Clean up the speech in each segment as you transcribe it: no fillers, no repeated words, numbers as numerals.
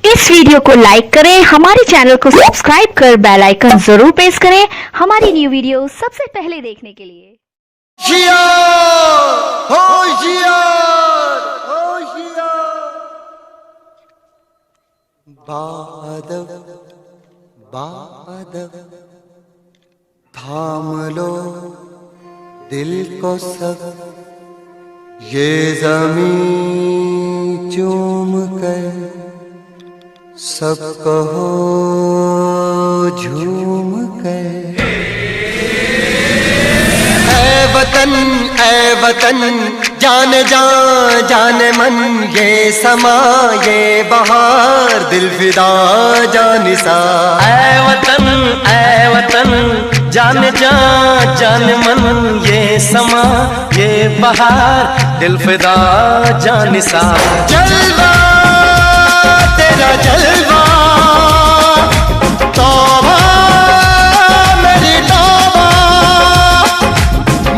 इस वीडियो को लाइक करें, हमारे चैनल को सब्सक्राइब कर बेल आइकन जरूर प्रेस करें हमारी न्यू वीडियो सबसे पहले देखने के लिए। बादल बादल थाम लो दिल को सब, ये ज़मीं चूम कर सब कहो झूम कर। ऐ वतन जान जान जान मन, ये समा ये बहार दिल फिदा जानिसा। ऐ वतन जान जान जान मन, ये समा ये बहार दिल फिदा जानिसा। जलवा तेरा जलवा, तौबा मेरी तौबा,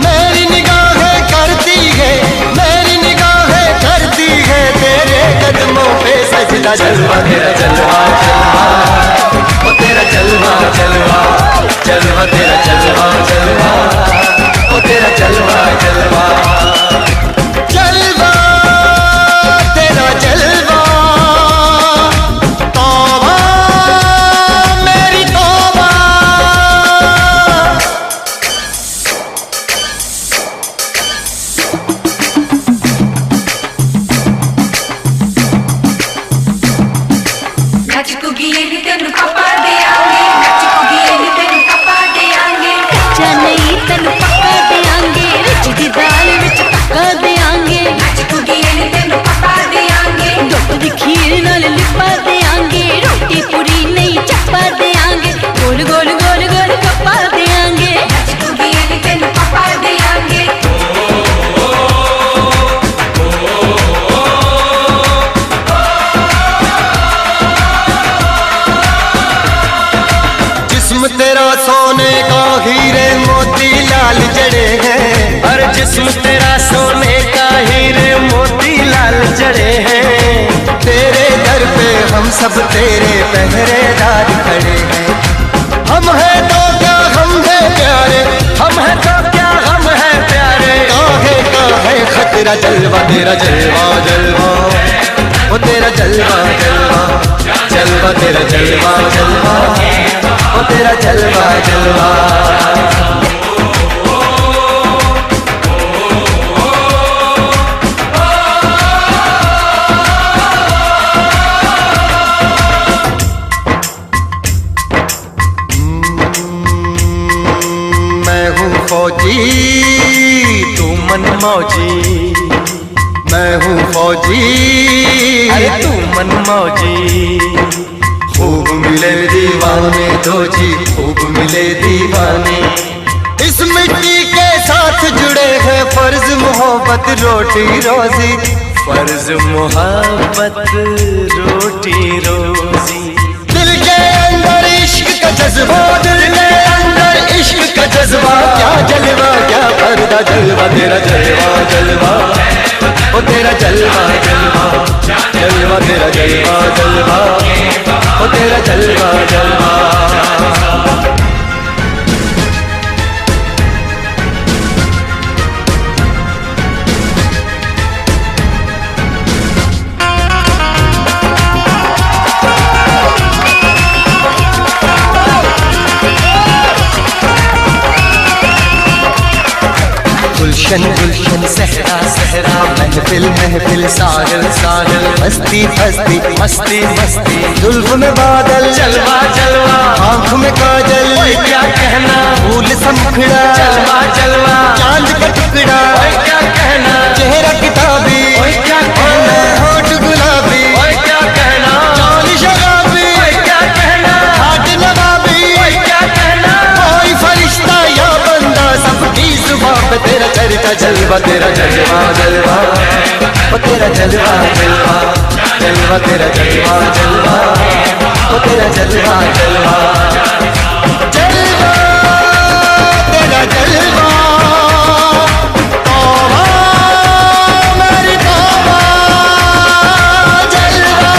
मेरी निगाहें करती है, मेरी निगाहें करती है तेरे कदमों पे सजदा। जलवा तेरा जलवा जलवा, ओ तेरा जलवा जलवा जलवा, तेरा जलवा जलवा, ओ तेरा जलवा जलवा। जलवा तेरा जलवा, तौबा मेरी तौबा। नच कुगिए नी तेनू कपा देआंगे, नच कुगिए नी तेनू कपा देआंगे। कच्चा नहीं तेनू पक्का देंगे, रिच दी दाल विच पक्का देंगे। नच कुगिए नी तेनू कपा देआंगे, दुध दी खीर नाल लिपा देंगे, रोटी पूरी नहीं चप्पा देंगे, गोल गोल गोल गोल कप्पा देंगे। नच कुगिए नी तेनू कपा देआंगे। जिस्म तेरा सोने का हीरे मोती लाल जड़े हैं, और जिस्म तेरा सोने का हीरे मोती लाल जड़े हैं। तेरे दर पे हम सब तेरे पहरेदार खड़े हैं। हम हैं तो क्या हम हैं प्यारे, हम हैं तो क्या हम हैं प्यारे। काहे खतरा। जलवा तेरा जलवा जलवा, ओ तेरा जलवा जलवा, जलवा तेरा जलवा जलवा, ओ तेरा जलवा जलवा। मैं हूँ फौजी तू मन मौजी, मैं हूँ फौजी, अरे तू मन मौजी। खूब मिले दीवाने दो जी, खूब मिले दीवाने। इस मिट्टी के साथ जुड़े हैं फर्ज मोहब्बत रोटी रोजी। फर्ज मोहब्बत रोटी रोजी। दिल के अंदर इश्क का जज्बा, दिल के अंदर इश्क का जज्बा। क्या जलवा क्या पर्दा, जलवा तेरा जलवा जलवा, ओ तेरा जलवा जलवा, जलवा तेरा जलवा जलवा, ओ तेरा जलवा जलवा। गुलशन गुलशन सहरा सहरा, महफिल महफिल साहिल साहिल, मस्ती मस्ती मस्ती मस्ती, जुल्फ में बादल, जलवा जलवा, आँख में काजल, ओए क्या कहना, फूल समखड़ा, जलवा जलवा, चांद का टुकड़ा, ओए क्या कहना, चेहरा किताबी, ओए क्या कहना, होठ गुलाबी, ओए क्या कहना, चाल शराबी, ओए क्या कहना, हाथ नवाबी, ओए क्या कहना। कोई फरिश्ता या बंदा सबकी जुबान पे तेरा चर्चा। जलवा तेरा जलवा जलवा, ओ तेरा जलवा जलवा, जलवा तेरा जलवा जलवा, ओ तेरा जलवा जलवा। जलवा तेरा जलवा, तौबा मेरी तौबा। जलवा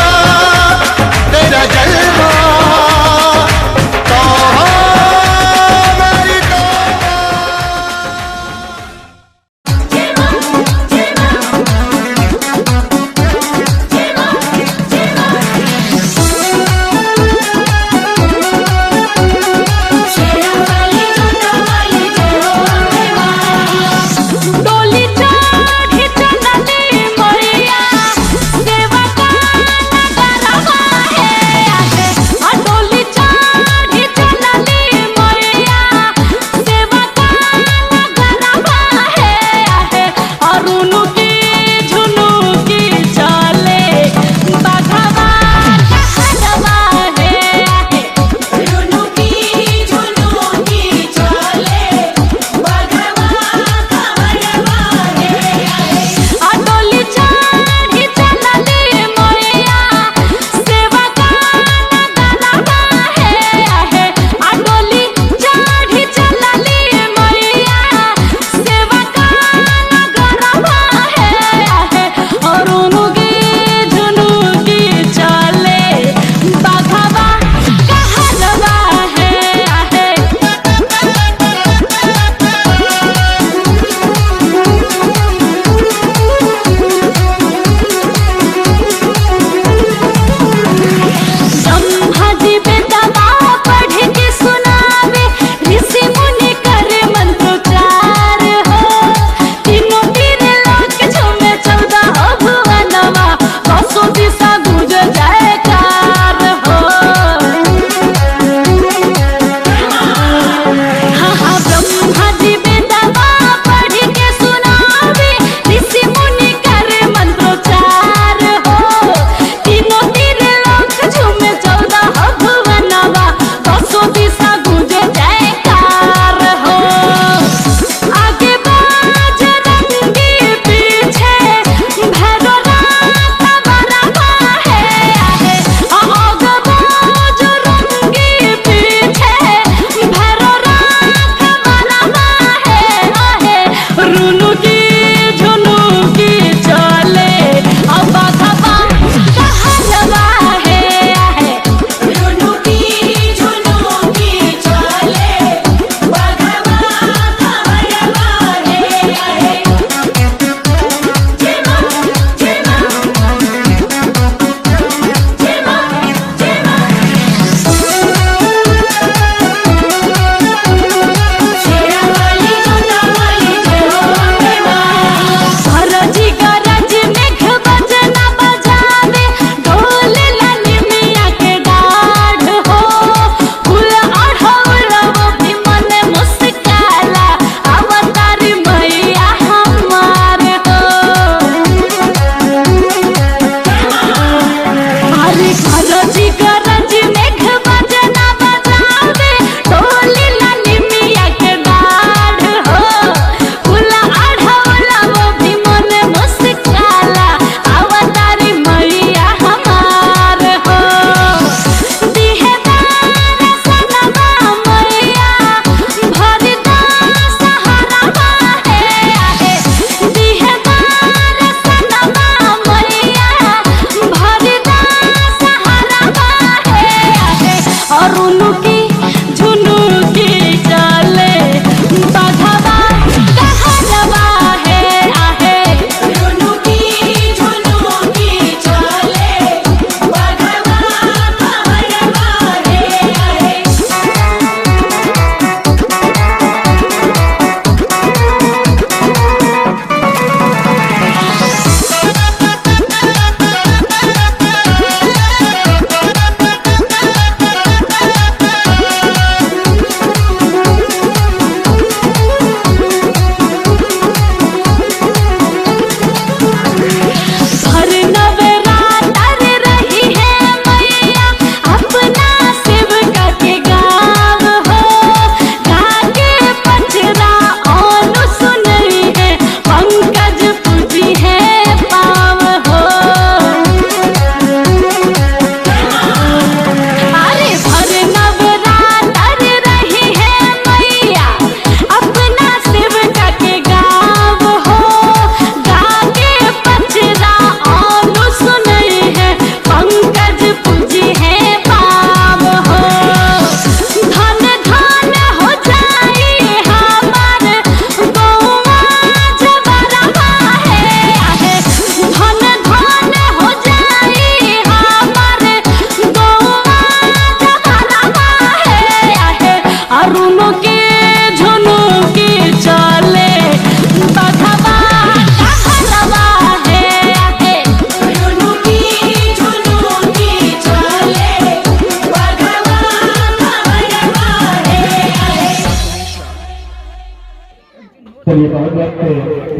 चलिए बहुत बहुत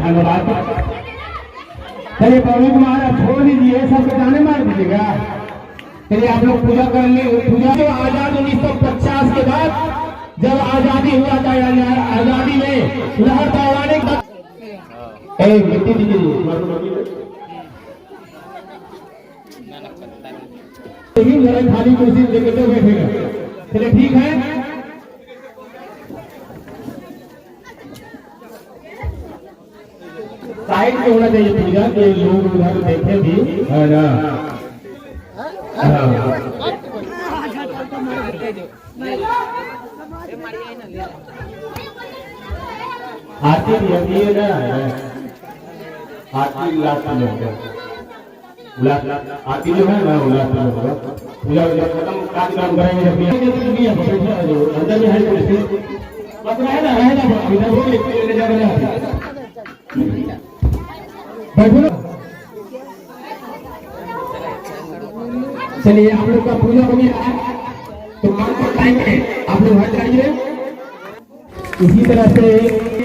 धन्यवाद। चलिए पवन कुमार आप छोड़ दीजिए, सबके गाने मार दीजिएगा। चलिए आप लोग पूजा कर ले। पूजा जो आजाद 1950 के बाद जब आजादी हुआ था, आजादी में लहर दौड़ाने का मिट्टी दीजिए खाली कुर्सी लेके तो बैठेगा। चलिए ठीक है। साइड में होना चाहिए पूजा के लोग उधर देखे भी है ना। आरती भी अभी है ना, आरती लास्ट में होगा। आरती जो है ना लास्ट में होगा। पूजा जब खत्म कार्यक्रम करेंगे जब अंदर में है मतलब है ना इधर हो ले जाकर चलिए आप लोग का पूजा हो गया है तो काम का टाइम है, आप लोग हट जाइए। इसी तरह से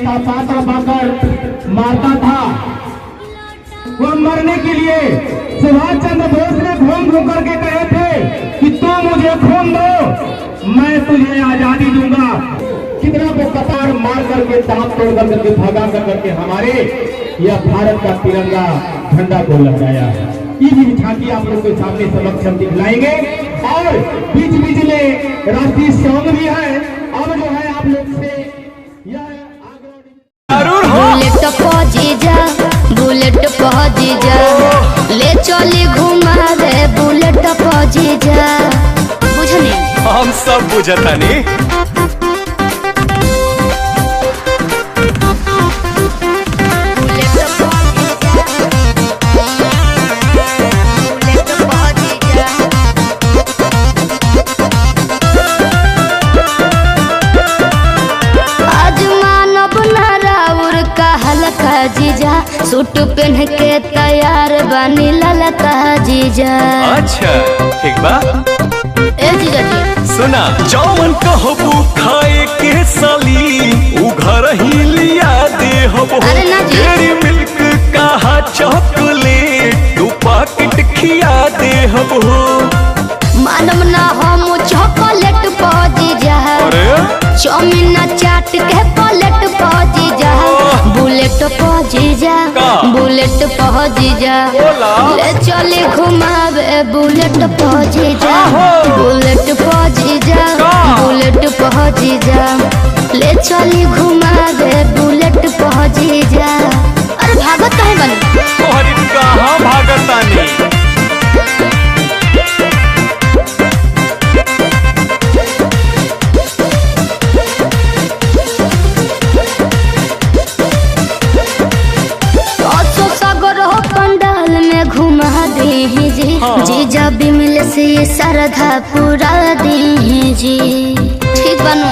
पाता पाकर मारता था, वो मरने के लिए सुभाष चंद्र बोस ने घूम घूम करके कहे थे कि तू मुझे खून दो मैं तुझे आजादी दूंगा। कितना वो कतार मार करके दांत तोड़ करके भगा करके हमारे यह भारत का तिरंगा झंडा को लहराया है। ये भी झांकी आप लोग के सामने समक्ष हम दिखलाएंगे और बीच बीच में राष्ट्रीय सॉन्ग भी है। अब जो है आप लोग से बुलेट पहुंचीजा, बुलेट पहुंचीजा, ले चली घुमा दे बुलेट पहुंचीजा। बुझनी हम सब बुझतानी। जीजा सूट पहन के तैयार बनी ललका जीजा। अच्छा ठीक बा। ए जीजा जी सुना, जौन कहबू खाए के साली उ घर ही लिया दे हबो। अरे ना जी। डेरी मिल्क कहा चॉकलेट दो पैकेट खिया दे हबो। मानम ना हम चॉकलेट पौजी जा, चाउमीन चाट के प्लेट पौजी जा, बुलेट पौजी जा, बुलेट पौजी जा, ले चले घुमावे बुलेट पौजी जा, बुलेट पौजी जा, बुलेट पौजी जा, ले चले घुमावे बुलेट पौजी जा। अरे भागत काहे बनी? तोहरी कहाँ भागतानी? जीजा बिमल से श्रद्धा पूरा दी जी। ठीक बनू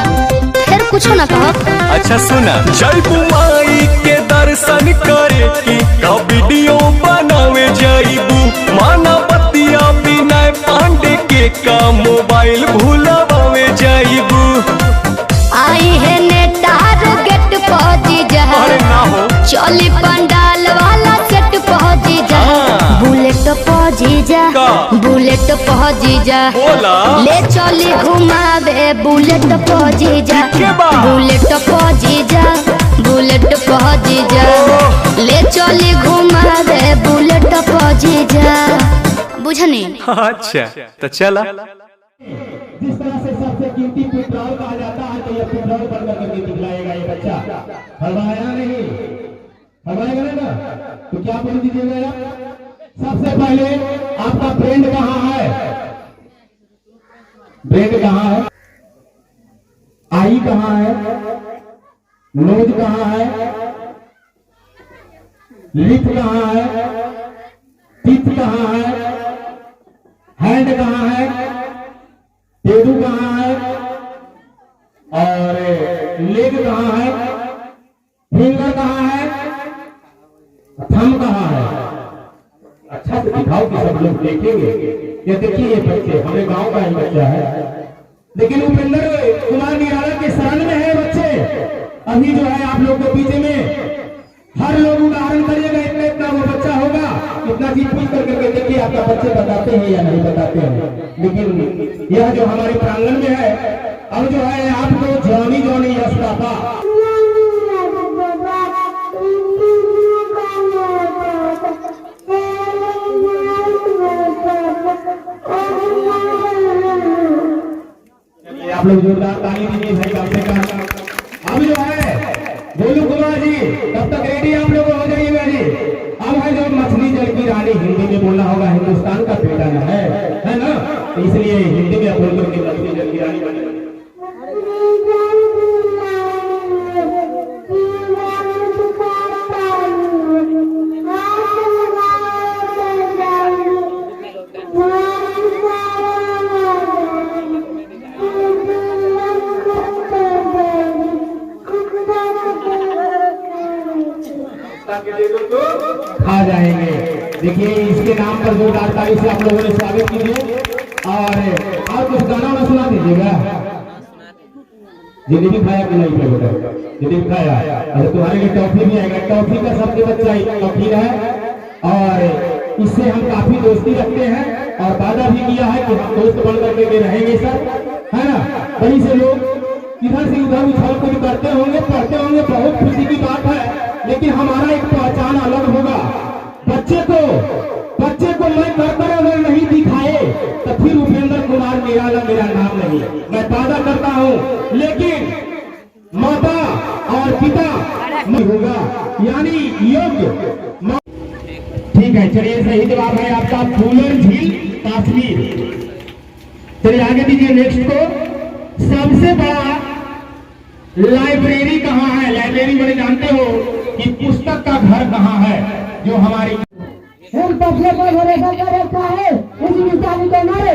फिर कुछ ना कहो। अच्छा सुना, जयबू माई के दर्शन करे की का वीडियो बनावे जाइबू। माना बतिया विनय पांडे के का मोबाइल भूलावे जाइबू। आई है नेतार गेट पहुंची जा, ना हो चली पंडाल वाला सेट पहुंची जा, बुलेट पहुंची जा, बुलेट पहुंची जा, ले चली घुमावे बुलेट पहुंची जा, बुलेट पहुंची जा, बुलेट पहुंची जा, ले चली घुमावे बुलेट पहुंची जा। बुझनी? अच्छा तो चला। जिस तरह से सबसे कीमती पेट्रोल कहा जाता है तो यह पेट्रोल बन करके दिखलाएगा ये बच्चा। हलवाया नहीं, हलवाएगा ना तो क्या बोल दीजिएगा आप? सबसे पहले आपका ब्रेंड कहाँ है? ब्रेंड कहाँ है? आई कहाँ है? नोज कहाँ है? लिप कहाँ है? टिप कहाँ है? हैंड कहाँ है? टेडू कहाँ है? और लेग कहाँ है? फिंगर कहाँ है? थंब कहाँ है? अच्छा से दिखाओ कि सब लोग देखेंगे। ये देखिए ये बच्चे हमें गांव का ही बच्चा है। लेकिन उपेंद्र कुमार निराला के शरण में है बच्चे। अभी जो है आप लोग के पीछे में हर लोग उदाहरण करिएगा, इतना इतना वो बच्चा होगा, इतना चीज पूछ करके कहते कि आपका बच्चे बताते हैं या नहीं बताते हैं। लेकिन यह जो हमारे प्रांगण में है, अब जो है आपको जॉनी जॉनी यश पापा आप लोग जोरदार ताली दीजिए भाई कम से कम। अब जो है गोलू कुमार जी तब तक रेडी आप लोग हो जाइएगा जी। अब है जो मछली जल की रानी, हिंदी में बोलना होगा, हिंदुस्तान का बेटा है ना, तो इसलिए हिंदी में बोल करके मछली जल की रानी बने। आ जाएंगे। देखिए इसके नाम पर जोरदार ताली से आप लोगों ने स्वागत कीजिए और कुछ गाना में सुना दीजिएगा। जिलेबी खाया कि नहीं बेटा? जिलेबी खाया। अरे तुम्हारे लिए टॉफी भी आएगा। टॉफी का सबसे बच्चा शौकीन है और इससे हम काफी दोस्ती रखते हैं और वादा भी किया है कि हम दोस्त बन करके रहेंगे सर, है ना। वहीं से लोग इधर से उधर उछल कूद करते होंगे, पढ़ते होंगे, बहुत खुशी की बात है। लेकिन हमारा एक पहचान अलग होगा। बच्चे को मैं कर अगर नहीं दिखाए तो फिर उपेंद्र कुमार निराला मेरा नाम नहीं, मैं वादा करता हूँ। लेकिन माता और पिता होगा, यानी योग्य। ठीक है, चलिए सही जवाब है आपका फूलन झील कश्मीर। चलिए आगे दीजिए नेक्स्ट को। सबसे बड़ा लाइब्रेरी कहाँ है? लाइब्रेरी बड़े जानते हो कि पुस्तक का घर कहाँ है? जो हमारी पछले पर भरोसा कर रखा है इस निशानी को मारे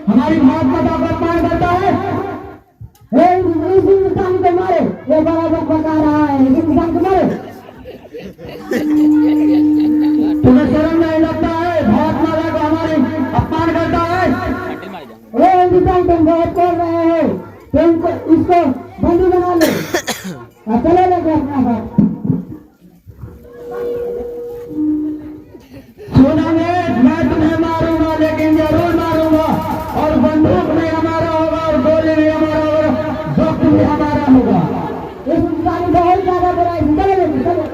हमारी महात्मा का अपमान करता है। इस निशानी को मारे, ये बराबर पका रहा है, इस निशानी को मारे। तुम्हें शर्म नहीं लगता है? भारत माता को हमारे अपमान करता है। हिंदुस्तान तुम बहुत कर रहे हो, तुमको इसको बंदी बना लो। चले लगे अपना बात सुनाने। मैं तुम्हें मारूंगा, लेकिन जरूर मारूंगा। और बंदूक में हमारा होगा और गोली में हमारा होगा, वक्त भी हमारा होगा। इस इंसान बहुत ज्यादा बुरा है। चले लगे, चले।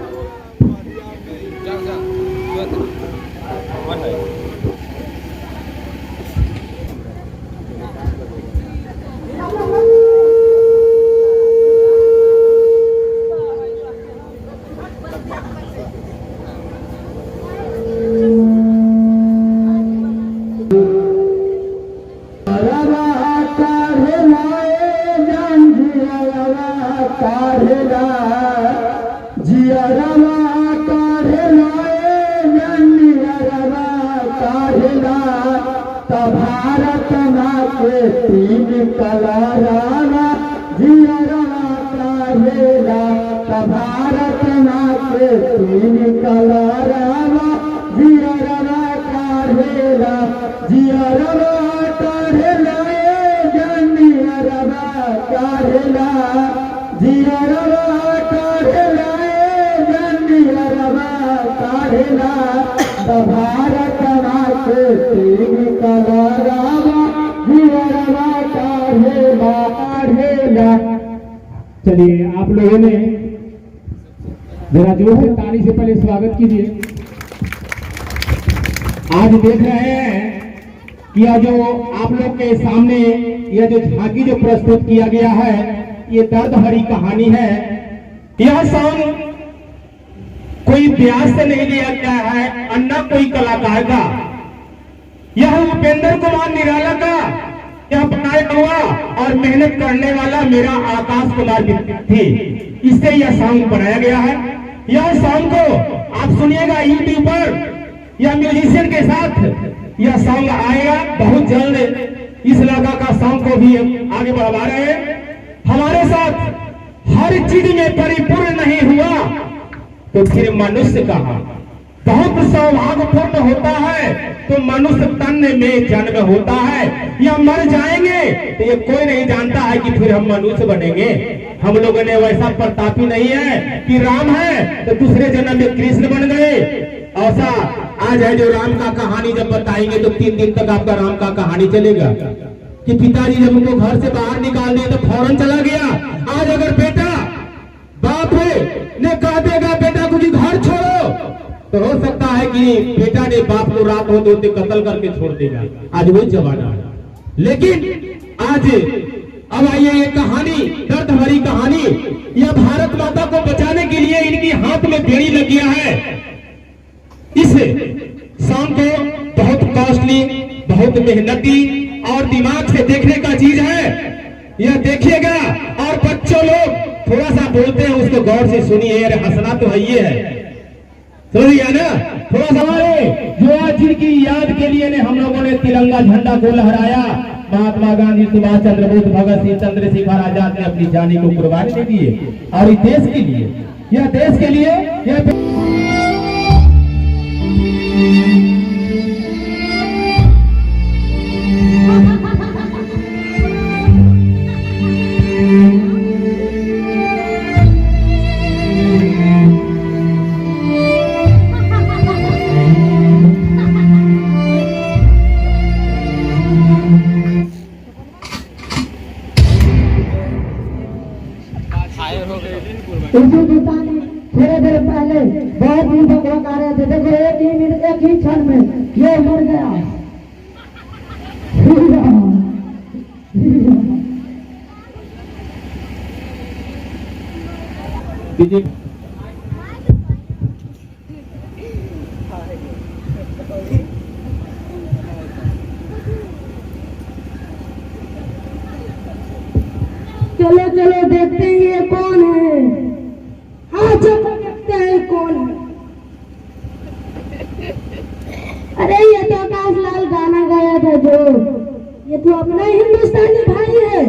भारत माँ के तीन कलाराना जियरा काहेला, भारत माँ के तीन कलाराना जियरा काहेला, जियरा काहेला जनियरा काहेला, जियरा काहेला जनियरा काहेला। भारत माँ के तीन कलाराना जियरा काहेला काहेला। चलिए आप लोगों ने जरा जोर से ताली से पहले स्वागत कीजिए। आज देख रहे हैं कि यह जो आप लोग के सामने यह जो झांकी जो प्रस्तुत किया गया है, ये दर्द भरी कहानी है। यह सॉन्ग कोई ब्याज से नहीं लिया गया है, अन्ना कोई कलाकार का। यह उपेंद्र कुमार निराला का यह बनाया हुआ और मेहनत करने वाला मेरा आकाश कुमार थे, इससे यह सॉन्ग बनाया गया है। यह सॉन्ग को आप सुनिएगा यूट्यूब पर, यह म्यूजिशियन के साथ यह सॉन्ग आएगा बहुत जल्द। इस इलाका का सॉन्ग को भी आगे बढ़वा रहे हैं। हमारे साथ हर चीज में परिपूर्ण नहीं हुआ तो फिर मनुष्य कहाँ। बहुत सौभाग्यपूर्ण होता है तो मनुष्य तन में जन्म होता है, या मर जाएंगे तो ये कोई नहीं जानता है कि फिर हम मनुष्य बनेंगे। हम लोगों ने वैसा प्रतापी नहीं है कि राम है तो दूसरे जन्म में कृष्ण बन गए। ऐसा आज है जो राम का कहानी जब बताएंगे तो 3 दिन तक आपका राम का कहानी चलेगा कि पिताजी जब उनको घर से बाहर निकाल दिया तो फौरन चला गया। आज अगर बेटा बाप ने कह देगा बेटा कुछ घर छोड़ो तो हो सकता है कि बेटा ने बाप को रात होते होते कत्ल करके छोड़ देगा। आज वही जमाना है। लेकिन आज अब आइए ये कहानी, दर्द भरी कहानी, यह भारत माता को बचाने के लिए इनकी हाथ में बेड़ी लग गया है। इस सॉन्ग को बहुत कॉस्टली, बहुत मेहनती और दिमाग से देखने का चीज है, यह देखिएगा। और बच्चों लोग थोड़ा सा बोलते हैं उसको गौर से सुनिए, अरे हंसना तो है ही है, समझिए ना। थोड़ा सा जो आज जिनकी याद के लिए ने हम लोगों ने तिरंगा झंडा को लहराया, महात्मा गांधी, सुभाष चंद्र बोस, भगत सिंह, चंद्रशेखर आजाद ने अपनी जानी को कुर्बानी दे दी है। और इस देश के लिए, यह देश के लिए यह थोड़े देर पहले बहुत ही भगवान आ रहे थे, देखो एक ही मिनट, एक ही क्षण में ये मर गया। चलो चलो देखते हैं ये कौन है। हाँ चलो देखते हैं कौन है। अरे ये तो आकाश लाल गाना गाया था जो, ये तो अपना हिंदुस्तानी भाई है।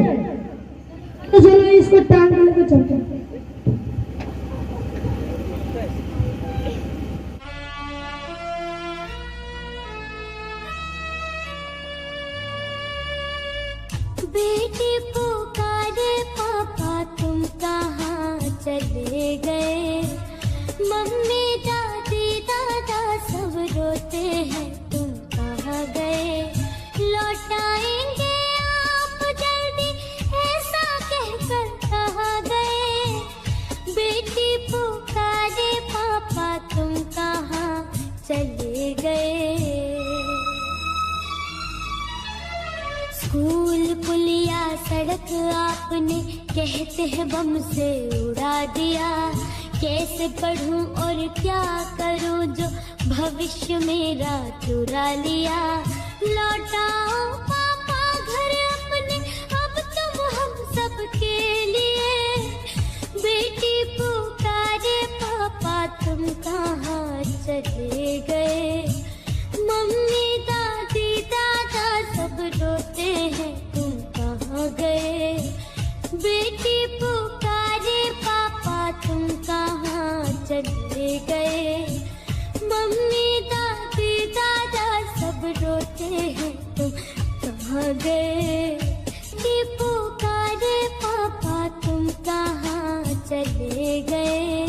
तो चलो इसको टांग लेकर चलते हैं। बेटी पुकारे पापा तुम कहाँ चले गए, मम्मी दादी दादा सब रोते हैं तुम कहाँ गए, लौट आएंगे आप जल्दी ऐसा कहकर कहाँ गए, बेटी पुकारे पापा तुम कहाँ चले गए। स्कूल पुलिया सड़क आपने कहते हैं बम से उड़ा दिया, कैसे पढ़ूं और क्या करूं जो भविष्य मेरा चुरा लिया, लौटाओ पापा घर अपने अब तुम हम सब के लिए, बेटी पुकारे पापा तुम कहाँ चले गए, मम्मी दादी दादा सब रोते हैं तुम कहाँ गए, बेटी पुकारे पापा तुम कहाँ चले गए, मम्मी दादी दादा सब रोते हैं तुम कहाँ गए, बेटी पुकारे पापा तुम कहाँ चले गए,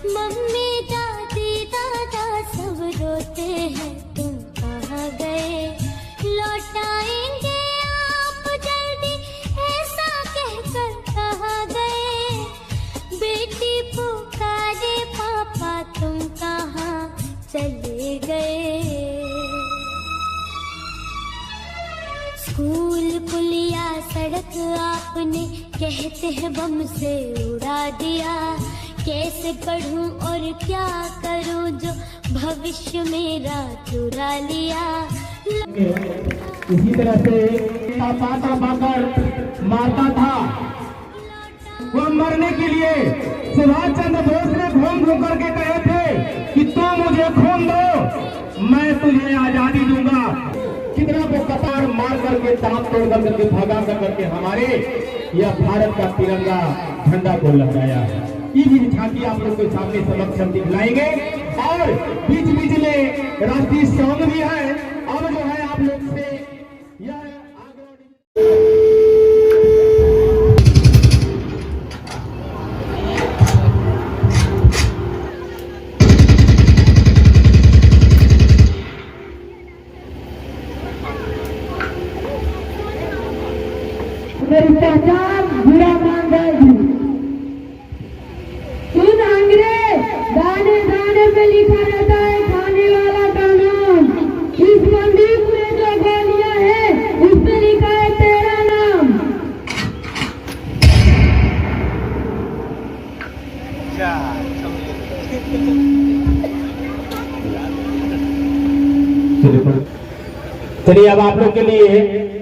मम्मी दादी दादा सब रोते हैं तुम कहाँ गए, लौट आएंगे आप जल्दी ऐसा कहकर कहाँ गए, बेटी पुकारे पापा तुम कहाँ चले गए। स्कूल पुलिया सड़क आपने कहते हैं बम से उड़ा दिया, कैसे पढ़ूं और क्या करूं जो भविष्य मेरा चुरा लिया। इसी तरह से पाता पाकर मारता था, वो मरने के लिए सुभाष चंद्र बोस ने घूम घूम करके कहे थे कि तू मुझे खून दो मैं तुझे आजादी दूंगा। कितना वो कतार मार करके ताम तोड़ करके भगा करके हमारे यह भारत का तिरंगा झंडा को लहराया है। ये भी झांकी आप लोग के सामने समक्ष हम दिखलाएंगे और बीच बीच में राष्ट्रीय सॉन्ग भी है। अब जो है आप लोग से यह मेरी पहचान बुरा मान जाएगी। सुन अंग्रेज, दाने दाने पे लिखा रहता है खाने वाला का नाम। इस बंदूक में जो गोलियां है उस पे लिखा है तेरा नाम। चलिए अब आप लोग के लिए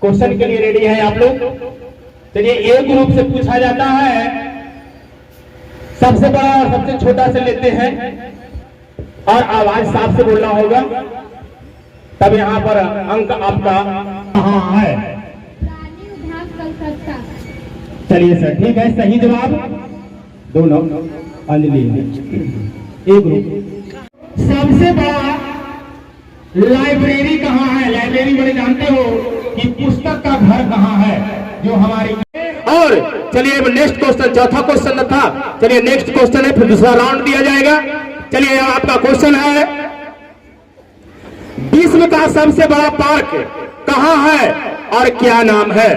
क्वेश्चन के लिए रेडी है आप लोग। चलिए एक ग्रुप से पूछा जाता है, सबसे बड़ा और सबसे छोटा से लेते हैं और आवाज साफ से बोलना होगा, तब यहाँ पर अंक आपका कहाँ है। चलिए सर ठीक है, सही जवाब दोनों अंजलि एक ग्रुप। सबसे बड़ा लाइब्रेरी कहाँ है? लाइब्रेरी बड़े जानते हो कि पुस्तक का घर कहाँ है जो हमारी। और चलिए नेक्स्ट क्वेश्चन, चौथा क्वेश्चन था। चलिए नेक्स्ट क्वेश्चन है, फिर दूसरा राउंड दिया जाएगा। चलिए आपका क्वेश्चन है, विश्व का सबसे बड़ा पार्क कहाँ है और क्या नाम है?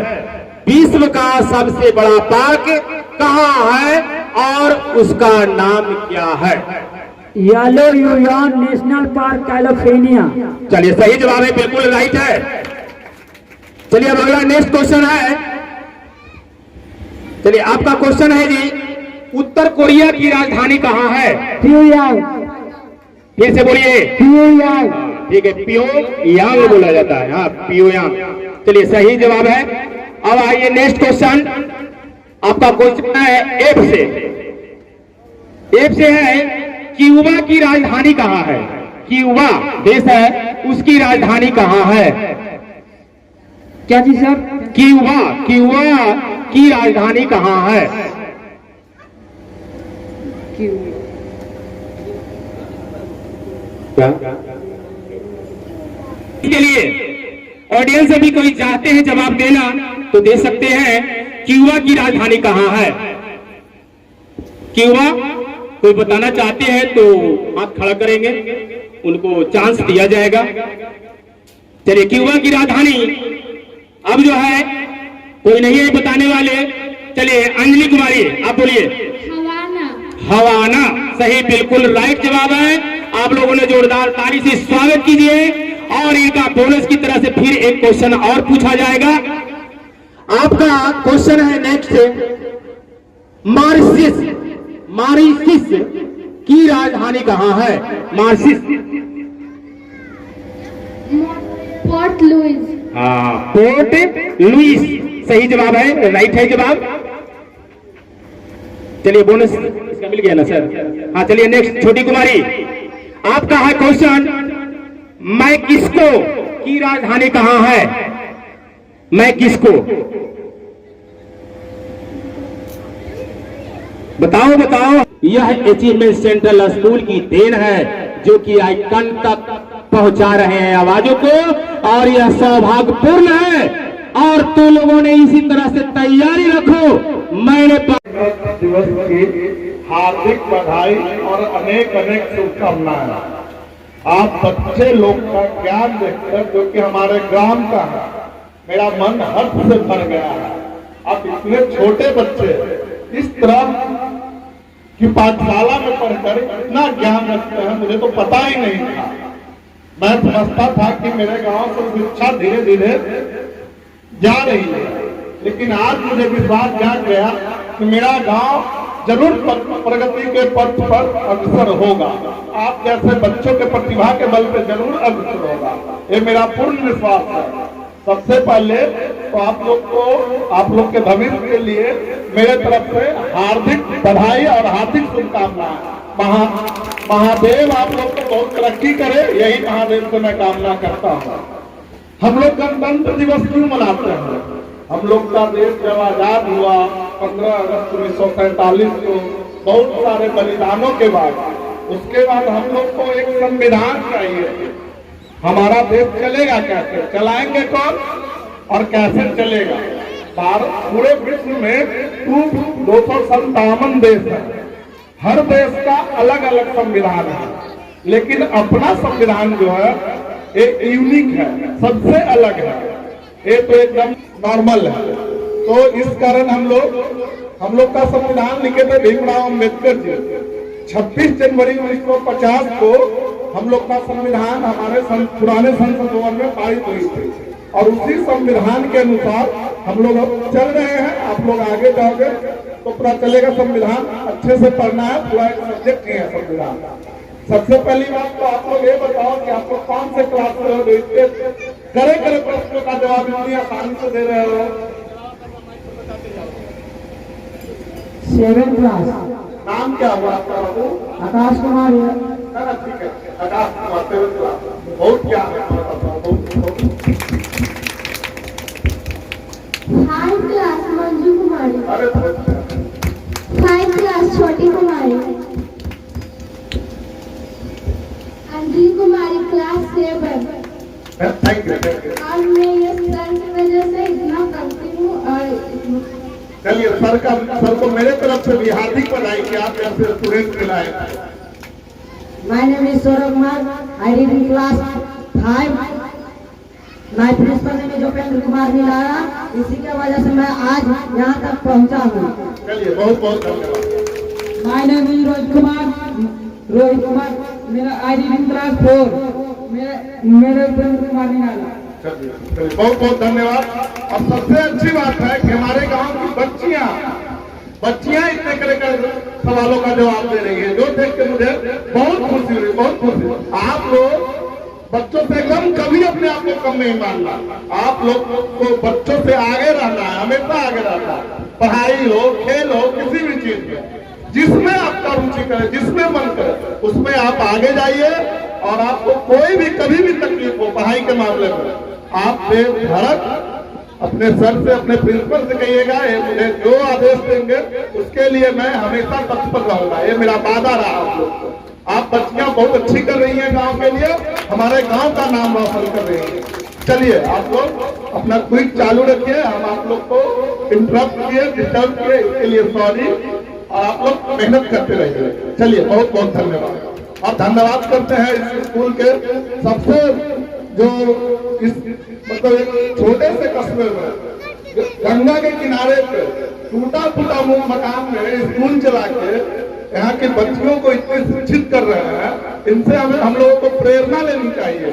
विश्व का सबसे बड़ा पार्क कहाँ है और उसका नाम क्या है? Yellow union national park California. चलिए सही जवाब है, बिल्कुल राइट है। चलिए अब अगला नेक्स्ट क्वेश्चन है। चलिए आपका क्वेश्चन है जी, उत्तर कोरिया की राजधानी कहाँ है? प्योंगयांग। फिर से बोलिए। प्योंगयांग। ठीक है, प्योंगयांग बोला जाता है। हाँ प्योंगयांग, चलिए सही जवाब है। अब आइए नेक्स्ट क्वेश्चन। आपका क्वेश्चन है एफ से। एफ से है, क्यूबा की राजधानी कहाँ है? क्यूबा देश है, उसकी राजधानी कहाँ है? क्या जी सर? क्यूबा, क्यूबा की राजधानी कहाँ है? क्या के लिए ऑडियंस अभी कोई चाहते हैं जवाब देना तो दे सकते हैं। क्यूबा की राजधानी कहाँ है? क्यूबा कोई बताना चाहते हैं तो हाथ खड़ा करेंगे, उनको चांस दिया जाएगा। चलिए क्यूबा की राजधानी अब जो है कोई नहीं है बताने वाले। चलिए अंजलि कुमारी आप बोलिए। हवाना। हवाना सही, बिल्कुल राइट जवाब है। आप लोगों ने जोरदार ताली से स्वागत कीजिए। और इनका बोनस की तरह से फिर एक क्वेश्चन और पूछा जाएगा। आपका क्वेश्चन है नेक्स्ट, मॉरिशस। मॉरिशस की राजधानी कहाँ है? मॉरिशस। Port Louis. हाँ पोर्ट लुइस सही जवाब है, राइट है जवाब। चलिए बोनस इसका मिल गया ना सर? हाँ चलिए नेक्स्ट छोटी कुमारी आपका है क्वेश्चन, मैक्सिको की राजधानी कहाँ है? मैक्सिको बताओ बताओ। यह अचीवमेंट सेंट्रल स्कूल की देन है जो कि आइकन तक पहुंचा रहे हैं आवाजों को, और यह सौभाग्यपूर्ण है। और तुम लोगों ने इसी तरह से तैयारी रखो। मैंने दिवस की हार्दिक बधाई और अनेक अनेक शुभकामनाएं। आप बच्चे लोग का ज्ञान देखकर, जो कि हमारे ग्राम का है, मेरा मन हर्ष से भर गया है। आप इतने छोटे बच्चे इस तरह की पाठशाला में पढ़कर इतना ज्ञान रखते हैं, मुझे तो पता ही नहीं था। मैं समझता था कि मेरे गांव से शिक्षा धीरे धीरे जा रही है, लेकिन आज मुझे विश्वास जाग गया कि मेरा गांव जरूर प्रगति के पथ पर अग्रसर होगा। आप जैसे बच्चों के प्रतिभा के बल पे जरूर अग्रसर होगा, ये मेरा पूर्ण विश्वास है। सबसे पहले तो आप लोग के भविष्य के लिए मेरे तरफ से हार्दिक बधाई और हार्दिक शुभकामनाएं। महादेव आप लोग को बहुत तरक्की करे, यही महादेव से मैं कामना करता हूँ। हम लोग गणतंत्र दिवस क्यों मनाते हैं? हम लोग का देश जब आजाद हुआ 15 अगस्त 1947 को, बहुत सारे बलिदानों के बाद, उसके बाद हम लोग को एक संविधान चाहिए। हमारा देश चलेगा कैसे, चलाएंगे कौन और कैसे चलेगा? भारत पूरे विश्व में 257 देश है, हर देश का अलग अलग संविधान है, लेकिन अपना संविधान जो है एक यूनिक है, सबसे अलग है, ये तो एकदम नॉर्मल है। तो इस कारण हम लोग का संविधान लिखे थे भीमराव अम्बेडकर जी। 26 जनवरी 1950 को हम लोग का संविधान हमारे पुराने संसद भवन में पारित हुई थी, और उसी संविधान के अनुसार हम लोग अब चल रहे हैं। आप लोग आगे जाओगे तो पता चलेगा संविधान अच्छे से पढ़ना है, पूरा एक सब्जेक्ट ही है संविधान। सबसे पहली बात तो आप लोग ये बताओ कि आप लोग कौन से क्लास में हो, करे प्रश्नों का जवाब इतनी आसानी से दे रहे हो? 7th class. नाम क्या हुआ आपका बाबू? आकाश कुमार है। ठीक है, आकाश कुमार 7th क्लास। बहुत क्या है, बहुत 5th क्लास मंजू कुमारी। अरे 5th क्लास छोटी कुमारी। अंजलि कुमारी क्लास 7। Thank you. और मैं ये सर की वजह से इतना करती हूँ। और चलिए सर को मेरे तरफ से भी हार्दिक बधाई कि आप ऐसे स्टूडेंट मिलाए। My name is Saurabh Kumar. I read in class 5. My principal name is Upendra Kumar मिलाया। इसी के वजह से मैं आज यहाँ तक पहुँचा हूँ। चलिए बहुत बहुत धन्यवाद। My name is Rohit Kumar. मेरा I read in class 4. मेरे उपेंद्र कुमार मिलाया। चलिए बहुत बहुत धन्यवाद। अब सबसे अच्छी बात है कि हमारे गांव की बच्चियां इतने करे सवालों का जवाब दे रही है, जो देख के मुझे बहुत खुशी हुई, बहुत खुशी। आप लोग बच्चों से एकदम कभी अपने आप को कम नहीं मानना। आप लोग को बच्चों से आगे रहना है, हमेशा आगे रहना है। पढ़ाई हो, खेल हो, किसी भी चीज में जिसमें आपका रुचि करे, जिसमें मन करे, उसमें आप आगे जाइए। और आपको कोई भी कभी भी तकलीफ हो पढ़ाई के मामले में, आप बेधड़क अपने सर से, अपने प्रिंसिपल से कहिएगा, ये मुझे जो आदेश देंगे उसके लिए मैं हमेशा तत्पर रहूंगा। ये मेरा वादा रहा आप लोग को। आप बच्चियां बहुत अच्छी कर रही हैं गांव के लिए, हमारे गांव का नाम रोशन कर रही हैं। चलिए आप लोग अपना क्विज चालू रखिए। हम आप लोग को इंटरप्ट किए, डिस्टर्ब किए, इसके लिए सॉरी। और आप लोग मेहनत करते रहिए। चलिए बहुत बहुत धन्यवाद। और धन्यवाद करते हैं इस स्कूल के सबसे जो इस मतलब एक छोटे से कस्बे में गंगा के किनारे पे टूटा फूटा मकान में स्कूल चला के यहाँ के बच्चियों को इतने शिक्षित कर रहे हैं, इनसे हम लोगों को प्रेरणा लेनी चाहिए।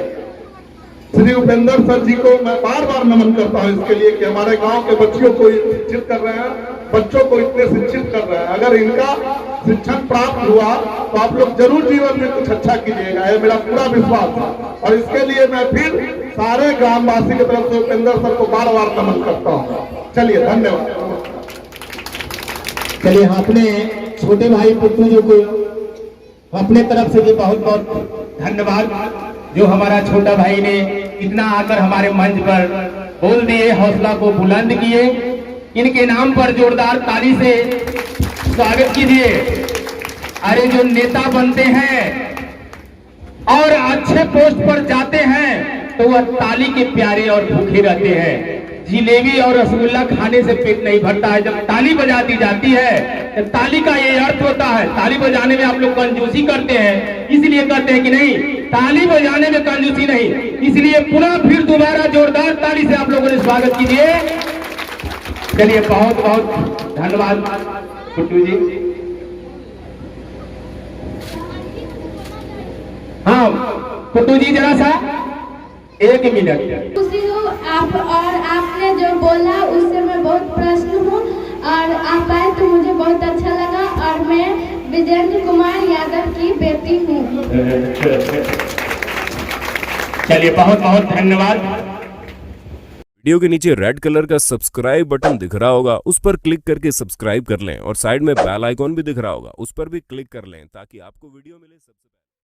श्री उपेंद्र सर जी को मैं बार बार नमन करता हूँ इसके लिए कि हमारे गांव के बच्चियों को शिक्षित कर रहे हैं, बच्चों को इतने शिक्षित कर रहे हैं। अगर इनका शिक्षण प्राप्त हुआ तो आप लोग जरूर जीवन में कुछ अच्छा कीजिएगा, ये मेरा पूरा विश्वास है। और इसके लिए मैं फिर सारे ग्रामवासी की तरफ से उपेंद्र सर को बार बार नमन करता हूँ। चलिए धन्यवाद। चलिए अपने छोटे भाई पुट्टू जी को अपने तरफ से भी बहुत बहुत धन्यवाद, जो हमारा छोटा भाई ने इतना आकर हमारे मंच पर बोल दिए, हौसला को बुलंद किए। इनके नाम पर जोरदार ताली से स्वागत कीजिए। अरे जो नेता बनते हैं और अच्छे पोस्ट पर जाते हैं तो वह ताली के प्यारे और भूखे रहते हैं। जिलेबी और रसगुल्ला खाने से पेट नहीं भरता है। जब ताली बजा दी जाती है तो ताली का ये अर्थ होता है। ताली बजाने में आप लोग कंजूसी करते हैं, इसलिए करते हैं कि नहीं, ताली बजाने में कंजूसी नहीं। इसलिए पुनः फिर दोबारा जोरदार ताली से आप लोगों ने स्वागत कीजिए। चलिए बहुत बहुत धन्यवाद पुट्टू जी। हाँ पुट्टू जी जरा सा 1 मिनट। खुशी हूँ आप और आपने जो बोला उससे मैं बहुत प्रसन्न हूँ और आप आए तो मुझे बहुत अच्छा लगा। और मैं विजेंद्र कुमार यादव की बेटी हूँ। चलिए बहुत बहुत धन्यवाद। वीडियो के नीचे रेड कलर का सब्सक्राइब बटन दिख रहा होगा, उस पर क्लिक करके सब्सक्राइब कर लें और साइड में बेल आइकॉन भी दिख रहा होगा, उस पर भी क्लिक कर लें ताकि आपको वीडियो मिले सबसे